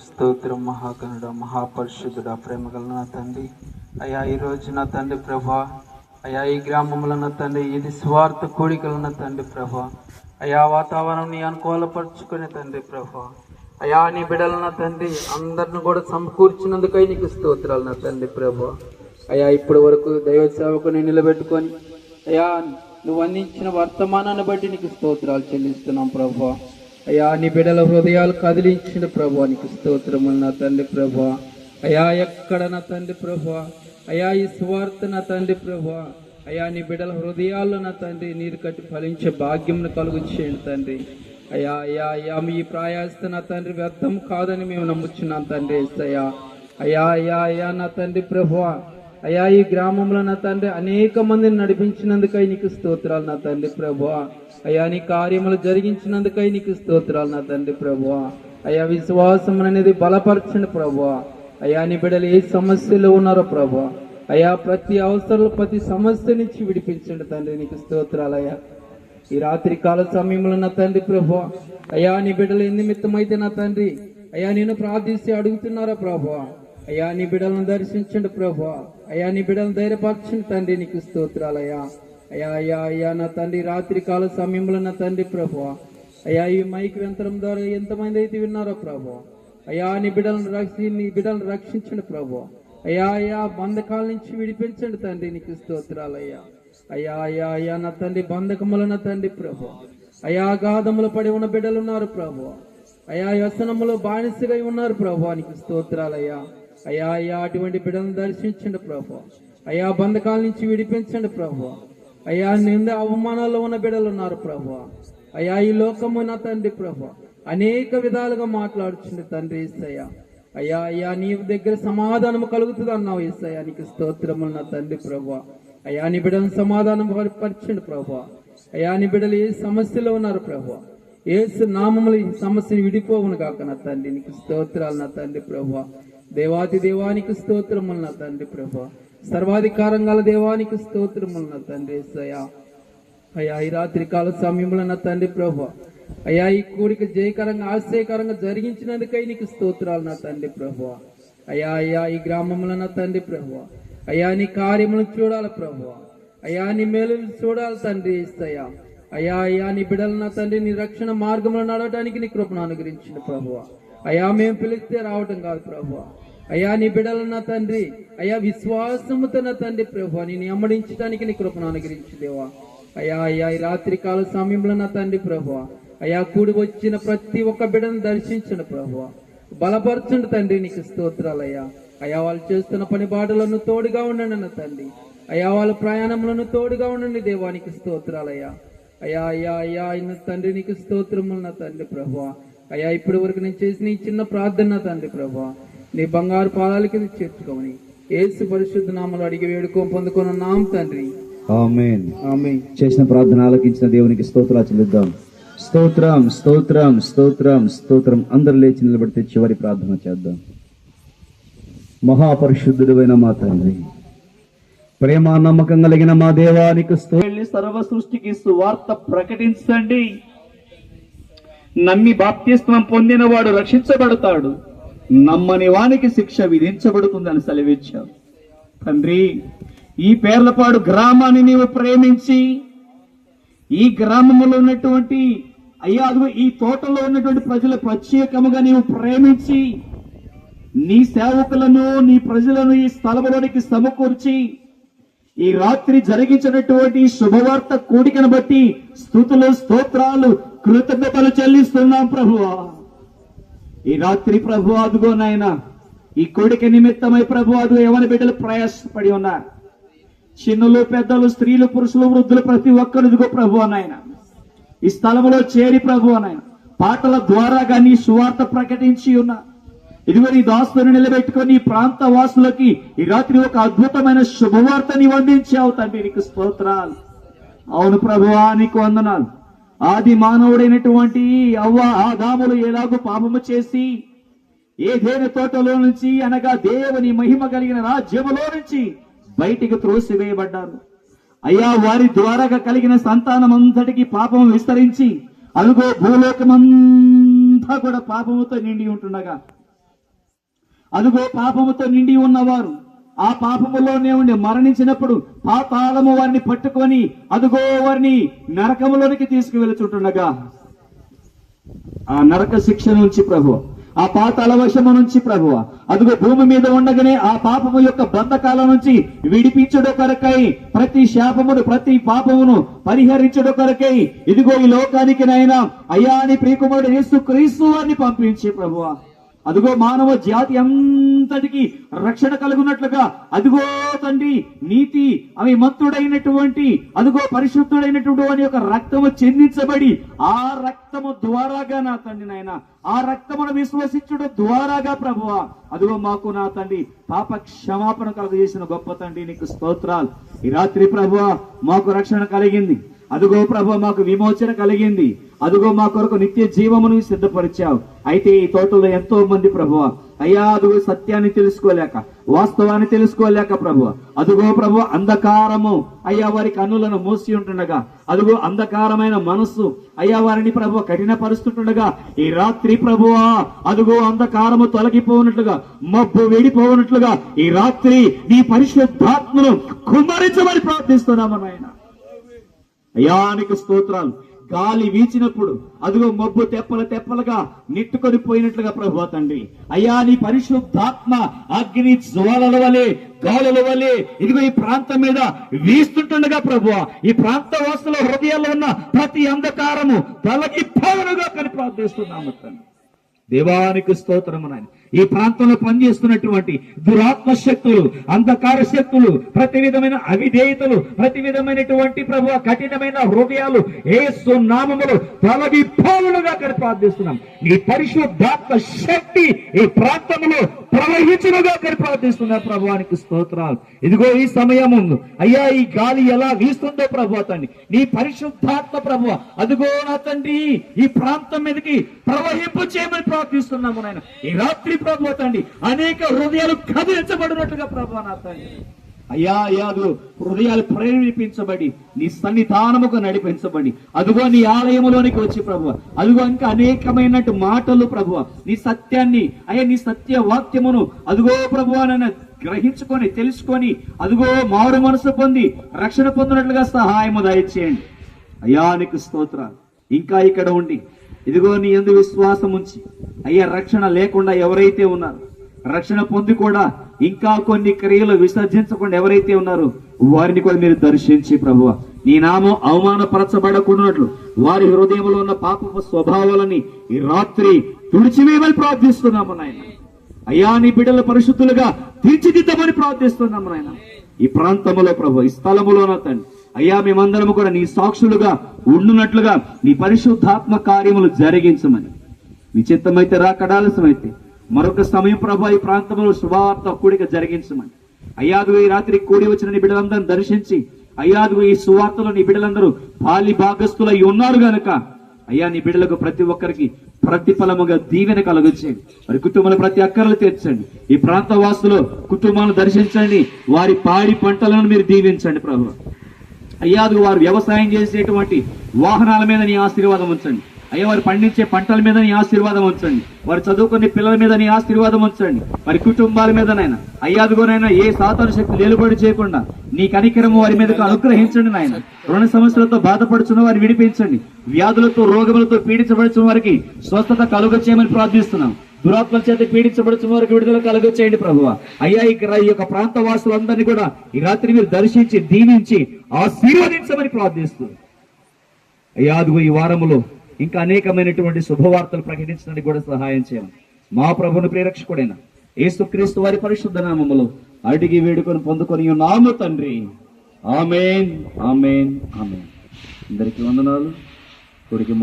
స్తోత్రం మహాగణుడ మహాపరిశుద్ధుడ ప్రేమగల నా తండ్రి అయ్యా ఈరోజు నా తండ్రి ప్రభా అయ్యా ఈ గ్రామంలో నా తండ్రి ఇది స్వార్థ కోడికలు నా తండ్రి ప్రభా అయ్యా వాతావరణం అనుకూలపరుచుకునే తండ్రి ప్రభా అయ్యా నీ బిడ్డలు నా తండ్రి అందరిని కూడా సమకూర్చినందుకై నీకు స్తోత్రాలు నా తండ్రి ప్రభా అయ్యా ఇప్పటి వరకు దైవ సేవకుని నిలబెట్టుకొని అయ్యా నువ్వు అందించిన వర్తమానాన్ని బట్టి నీకు స్తోత్రాలు చెల్లిస్తున్నాం ప్రభా అయ్యా నీ బిడ్డల హృదయాలు కదిలించిన ప్రభా నీకు స్తోత్రములు నా తండ్రి ప్రభా అయ్యా ఎక్కడ నా తండ్రి ప్రభా అయ్యా ఈ సువార్త నా తండ్రి ప్రభా అయ్యా నీ బిడ్డల హృదయాల్లో నా తండ్రి నీరు కట్టి ఫలించే భాగ్యంను కలుగు చేయండి తండ్రి అయ్యా అయ్యా అయ్యా మీ ప్రయాస నా తండ్రి వ్యర్థం కాదని మేము నమ్ముచున్నాం తండ్రి అయ్యా అయ్యా అయ్యా అయ్యా నా తండ్రి ప్రభా అయ్యా ఈ గ్రామంలో నా తండ్రి అనేక మందిని నడిపించినందుకై నీకు స్తోత్రాలు నా తండ్రి ప్రభువా అయ్యా నీ కార్యములు జరిగించినందుకై నీకు స్తోత్రాలు నా తండ్రి ప్రభువా అయ్యా విశ్వాసం అనేది బలపరచండి ప్రభువా అయ్యా నీ బిడ్డలు ఏ సమస్యలో ఉన్నారో ప్రభువా అయ్యా ప్రతి అవసరం ప్రతి సమస్య నుంచి విడిపించండి తండ్రి నీకు స్తోత్రాలయ్యా ఈ రాత్రి కాల సమయంలో నా తండ్రి ప్రభువా అయ్యా నీ బిడ్డలు ఏ నిమిత్తమైతే నా తండ్రి అయ్యా నేను ప్రార్థిస్తే అడుగుతున్నారా ప్రభువా అయ్యా నీ బిడ్డలను దర్శించండి ప్రభువా అయ్యా నీ బిడ్డలను ధైర్యపరచండి తండ్రి నీకు స్తోత్రాలయ్యా అయ్యా అయ్యా అయ్యా నా తండ్రి రాత్రి కాల సమయంలో నా తండ్రి ప్రభువా అయ్యా ఈ మైక్ యంత్రం ద్వారా ఎంతమంది అయితే విన్నారో ప్రభువా అయ్యా నీ బిడ్డలను రక్షించండి ప్రభువా అయ్యా అయ్యా బంధకాల నుంచి విడిపించండి తండ్రి నీకు స్తోత్రాలయ్యా అయ్యా అయ్యా అయ్యా నా తండ్రి బంధకముల నా తండ్రి ప్రభువా అయ్యా గాధములు పడి ఉన్న బిడ్డలు ఉన్నారు ప్రభువా అయ్యా వ్యసనములో బానిసగా ఉన్నారు ప్రభువా నీకు స్తోత్రాలయ్యా అయ్యా అయ్యా అటువంటి బిడ్డలను దర్శించండి ప్రభు అయ్యా బంధకాల నుంచి విడిపించండి ప్రభు అయ్యా నింద అవమానాల్లో ఉన్న బిడ్డలు ఉన్నారు ప్రభు అయ్యా ఈ లోకము నా తండ్రి ప్రభు అనేక విధాలుగా మాట్లాడుచుంది తండ్రి యేసయ్యా అయ్యా అయ్యా నీ దగ్గర సమాధానం కలుగుతుంది అన్నావు యేసయ్యా నీకు స్తోత్రములు నా తండ్రి ప్రభు అయ్యా నీ బిడ్డలను సమాధానం పరిచండి ప్రభు అయ్యా నీ బిడ్డలు ఏ సమస్యలో ఉన్నారు ప్రభు యేసు నామములు ఈ సమస్యను విడిపోవును కాక నా తండ్రి నీకు స్తోత్రాలు నా తండ్రి ప్రభు దేవాది దేవానికి స్తోత్రములు నా తండ్రి ప్రభా సర్వాధికారంగా దేవానికి స్తోత్రములు నా తండ్రి యేసయ్యా అయ్యా ఈ రాత్రి కాల సమయంలో నా తండ్రి ప్రభా అయ్యా ఈ కూడిక జయకరంగా ఆశ్చర్యకరంగా జరిగించినందుకై నీకు స్తోత్రాలు నా తండ్రి ప్రభా అయ్యా అయ్యా ఈ గ్రామంలో నా తండ్రి ప్రభా అయ్యా నీ కార్యములను చూడాలి ప్రభా అయ్యా నీ మేలును చూడాలి తండ్రి యేసయ్యా అయ్యా అయ్యా నీ బిడ్డలు నా తండ్రి నీ రక్షణ మార్గంలో నడవడానికి నీ కృపను అనుగ్రహించింది ప్రభువా అయ్యా మేము పిలిస్తే రావటం కాదు ప్రభు అయ్యా నీ బిడ్డలు నా తండ్రి అయ్యా విశ్వాసముతో నా తండ్రి ప్రభు నేను అమ్మడించడానికి నీ కృపను అనుగ్రహించు దేవా అయ్యా అయ్యా ఈ రాత్రి కాల సమయంలో నా తండ్రి ప్రభు అయ్యా కూడి వచ్చిన ప్రతి ఒక్క బిడ్డను దర్శించండి ప్రభు బలపరచండి తండ్రి నీకు స్తోత్రాలయ్యా అయ్యా వాళ్ళు చేస్తున్న పని బాటలను తోడుగా ఉండండి నా తండ్రి అయ్యా వాళ్ళ ప్రయాణములను తోడుగా ఉండండి దేవానికి స్తోత్రాలయ్యా అయ్యా అయ్యా అయ్యా ఆయన తండ్రి నీకు స్తోత్రములు నా తండ్రి ప్రభు అయ్యా ఇప్పటి వరకు నేను చేసిన ఈ చిన్న ప్రార్థన తండ్రి ప్రభా నీ బంగారు పాదాల కింద చేర్చుకోమని యేసు పరిశుద్ధ నామములో అడిగి వేడుకో పొందుకున్న నామ తండ్రి ఆమేన్ ఆమేన్ చేసిన ప్రార్థన ఆలకించిన దేవునికి స్తోత్రాలు చెల్లిద్దాం స్తోత్రం స్తోత్రం స్తోత్రం స్తోత్రం అందరు లేచి నిలబడితే చివరి ప్రార్థన చేద్దాం మహాపరిశుద్ధుడైన మా తండ్రి ప్రేమ నమ్మకం కలిగిన మా దేవానికి సర్వ సృష్టికి సువార్త ప్రకటించండి నమ్మి బాప్తిస్మం పొందిన వాడు రక్షించబడతాడు నమ్మని వానికి శిక్ష విధించబడుతుందని సెలవిచ్చావు తండ్రి ఈ పేర్లపాడు గ్రామాన్ని నీవు ప్రేమించి ఈ గ్రామంలో ఉన్నటువంటి అయ్యా ఈ తోటలో ఉన్నటువంటి ప్రజలు ప్రత్యేకముగా నీవు ప్రేమించి నీ సేవకులను నీ ప్రజలను ఈ స్థలంలోనికి సమకూర్చి ఈ రాత్రి జరిగించినటువంటి శుభవార్త కూడికను బట్టి స్తుతులు స్తోత్రాలు కృతజ్ఞతలు చెల్లిస్తున్నాం ప్రభువా ఈ రాత్రి ప్రభు అదుగో నాయన ఈ కూడిక నిమిత్తమై ప్రభు అదుగో ఎవరి బిడ్డలు ప్రయాసపడి ఉన్నారు చిన్నలు పెద్దలు స్త్రీలు పురుషులు వృద్ధులు ప్రతి ఒక్కరు ఇదిగో ప్రభు నాయన ఈ స్థలంలో చేరి ప్రభు నాయన పాటల ద్వారాగా నీ సువార్త ప్రకటించి ఉన్నా ఇదిగో నీ దాసుని నిలబెట్టుకొని ఈ ప్రాంత వాసులకి ఈ రాత్రి ఒక అద్భుతమైన శుభవార్త నీవు అందించావు తండ్రి నీకు స్తోత్రాలు అవును ప్రభువా నీకు వందనాలు ఆది మానవుడైనటువంటి అవ్వ ఆదాములు ఎలాగో పాపము చేసి ఏదైనా తోటలో నుంచి అనగా దేవుని మహిమ కలిగిన రాజ్యములో నుంచి బయటికి త్రోసివేయబడ్డారు అయ్యా వారి ద్వారాగా కలిగిన సంతానం అంతటికి పాపం విస్తరించి అదుగో భూలోకమంతా కూడా పాపముతో నిండి ఉంటుండగా అదుగో పాపముతో నిండి ఉన్నవారు ఆ పాపములోనే ఉండి మరణించినప్పుడు పాతాళము వారిని పట్టుకొని అదుగో వారిని నరకములోనికి తీసుకువెళ్ళుచుంటుండగా ఆ నరక శిక్ష నుంచి ప్రభు, ఆ పాతాళ వశము నుంచి ప్రభువ, అదుగో భూమి మీద ఉండగానే ఆ పాపము యొక్క బంధకాల నుంచి విడిపించడం కొరకై, ప్రతి శాపమును ప్రతి పాపమును పరిహరించడం కొరకై ఇదిగో ఈ లోకానికి నైనా అయ్యా నీ ప్రియకుమారుడు యేసుక్రీస్తు వారిని పంపించి ప్రభువ, అదిగో మానవ జాతి అంతటికి రక్షణ కలుగునట్లుగా అదిగో తండ్రి నీతి అవి మంతుడైనటువంటి అదిగో పరిశుద్ధుడైనటువంటి వాని యొక్క రక్తము చెందించబడి ఆ రక్తము ద్వారాగా నా తండ్రి నాయన ఆ రక్తమును విశ్వసించడం ద్వారాగా ప్రభువ అదిగో మాకు నా తండ్రి పాప క్షమాపణ కలుగజేసిన గొప్ప తండ్రి నీకు స్తోత్రాలు. ఈ రాత్రి ప్రభువ మాకు రక్షణ కలిగింది, అదుగో ప్రభు మాకు విమోచన కలిగింది, అదుగో మా కొరకు నిత్య జీవమును సిద్ధపరిచావు. అయితే ఈ తోటలో ఎంతో మంది ప్రభువ అయ్యా అదుగో సత్యాన్ని తెలుసుకోలేక వాస్తవాన్ని తెలుసుకోలేక ప్రభువ అదుగో ప్రభు అంధకారము అయ్యా వారి కన్నులను మూసి ఉంటుండగా అదుగో అంధకారమైన మనస్సు అయ్యా వారిని ప్రభు కఠినపరుస్తుండగా ఈ రాత్రి ప్రభువా అదుగో అంధకారము తొలగిపోనట్లుగా మబ్బు వేడిపోనట్లుగా ఈ రాత్రి నీ పరిశుద్ధాత్మను కుమ్మరించమని ప్రార్థిస్తున్నాము నాయన. అయ్యానికి స్తోత్రాలు. గాలి వీచినప్పుడు అదిగో మబ్బు తెప్పలుగా నెట్టుకొని పోయినట్లుగా ప్రభు తండ్రి అయ్యా నీ పరిశుద్ధాత్మ అగ్ని జ్వాలల వలె గాలుల వలె ఇదిగో ఈ ప్రాంతం మీద వీస్తుంటుండగా ప్రభు ఈ ప్రాంత వాసుల హృదయాల్లో ఉన్న ప్రతి అంధకారము తొలగిపోవునుగా కని ప్రార్థిస్తున్నాము తండ్రి. దేవానికి స్తోత్రము నాయన. ఈ ప్రాంతంలో పనిచేస్తున్నటువంటి దురాత్మ శక్తులు అంధకార శక్తులు ప్రతి విధమైన అవిధేయతలు ప్రతి విధమైనటువంటి ప్రభు కఠినమైన హృదయాలు యేసు నామములో తొలగిపోవునుగా ప్రార్థిస్తున్నాం. నీ పరిశుద్ధాత్మ శక్తి ఈ ప్రాంతంలో ప్రవహించునుగా ప్రార్థిస్తున్నారు ప్రభువానికి స్తోత్రాలు. ఇదిగో ఈ సమయము అయ్యా ఈ గాలి ఎలా వీస్తుందో ప్రభు తండ్రి నీ పరిశుద్ధాత్మ ప్రభు అదిగో నా తండ్రి ఈ ప్రాంతం మీదకి ప్రవహింపు చేయమని ప్రార్థిస్తున్నాము నాయన. ఈ రాత్రి ప్రభు తండ్రి అనేక హృదయాలు కదిలించబడినట్లుగా ప్రభు నా తండ్రి అయ్యా అయ్యాదు హృదయాలు ప్రేరేపించబడి నీ సన్నిధానముకు నడిపించబడి అదుగో నీ ఆలయములోనికి వచ్చి ప్రభు అదుగో ఇంకా అనేకమైనట్టు మాటలు ప్రభు నీ సత్యాన్ని అయ్యా నీ సత్య వాక్యమును అదుగో ప్రభు నన్ను గ్రహించుకొని తెలుసుకొని అదుగో మారు మనసు పొంది రక్షణ పొందినట్లుగా సహాయము దయచేయండి అయ్యా నీకు స్తోత్రాలు. ఇంకా ఇక్కడ ఉండి ఇదిగో నీ యందు విశ్వాసం ఉంచి అయ్యా రక్షణ లేకుండా ఎవరైతే ఉన్నారు రక్షణ పొంది కూడా ఇంకా కొన్ని క్రియలు విసర్జించకుండా ఎవరైతే ఉన్నారో వారిని కూడా మీరు దర్శించి ప్రభువ నీ నామం అవమానపరచబడకుండాట్లు వారి హృదయంలో ఉన్న పాపపు స్వభావాలని ఈ రాత్రి తుడిచివేయమని ప్రార్థిస్తున్నాము నాయన. అయ్యా నీ బిడ్డల పరిశుద్ధులుగా తీర్చిదిద్దమని ప్రార్థిస్తున్నాము నాయన. ఈ ప్రాంతములో ప్రభు ఈ స్థలములో నా తండ్రి అయ్యా మేమందరము కూడా నీ సాక్షులుగా ఉండునట్లుగా నీ పరిశుద్ధాత్మ కార్యములు జరిగించమని నీ చిత్తమైతే రాకడాలసమైతే మరొక సమయం ప్రభు ఈ ప్రాంతంలో శుభవార్త కూడిక జరిగించమని అయ్యాదు ఈ రాత్రి కూడి వచ్చిన నీ బిడ్డలందరూ దర్శించి అయ్యాదు ఈ సువార్తలో నీ బిడ్డలందరూ పాలి భాగస్తులై ఉన్నారు గనుక అయ్యా నీ బిడ్డలకు ప్రతి ఒక్కరికి ప్రతిఫలముగా దీవెన కలుగొచ్చేయండి. వారి కుటుంబాల ప్రతి అక్కర్లు తీర్చండి. ఈ ప్రాంత వాసులు కుటుంబాలను దర్శించండి. వారి పాడి పంటలను మీరు దీవించండి ప్రభు అయ్యాదు వారు వ్యవసాయం చేసేటువంటి వాహనాల మీద నీ ఆశీర్వాదం ఉంచండి అయ్యా. వారు పండించే పంటల మీద నీ ఆశీర్వాదం ఉంచండి. వారు చదువుకునే పిల్లల మీద నీ ఆశీర్వాదం ఉంచండి. వారి కుటుంబాల మీదనైనా అయ్యాదుగోనైనా ఏ సాతాను శక్తి లేలుబడి చేయకుండా నీ కనికరము వారి మీదకు అనుగ్రహించండి నాయన. రుణ సమస్యలతో బాధపడుచున్న వారిని విడిపించండి. వ్యాధులతో రోగములతో పీడించబడుచున్న వారికి స్వస్థత కలుగచేయమని ప్రార్థిస్తున్నాం. దురాత్మల చేత పీడించబడుచున్న వారికి విడుదల కలుగచేయండి ప్రభువ అయ్యా. ఈ యొక్క ప్రాంత వాసులందరినీ కూడా ఈ రాత్రి మీరు దర్శించి దీవించి ఆశీర్వదించమని ప్రార్థిస్తున్నాం అయ్యా. అదుగో ఈ వారములో ఇంకా అనేకమైనటువంటి శుభవార్తలు ప్రకటించడానికి కూడా సహాయం చేయాలి. మా ప్రభువును ప్రియరక్షకుడైన యేసుక్రీస్తు వారి పరిశుద్ధ నామములో అడిగి వేడుకొని పొందుకొని నామ తండ్రి ఆమేన్ ఆమేన్ ఆమేన్. అందరికీ వందనాలు. కొడుకు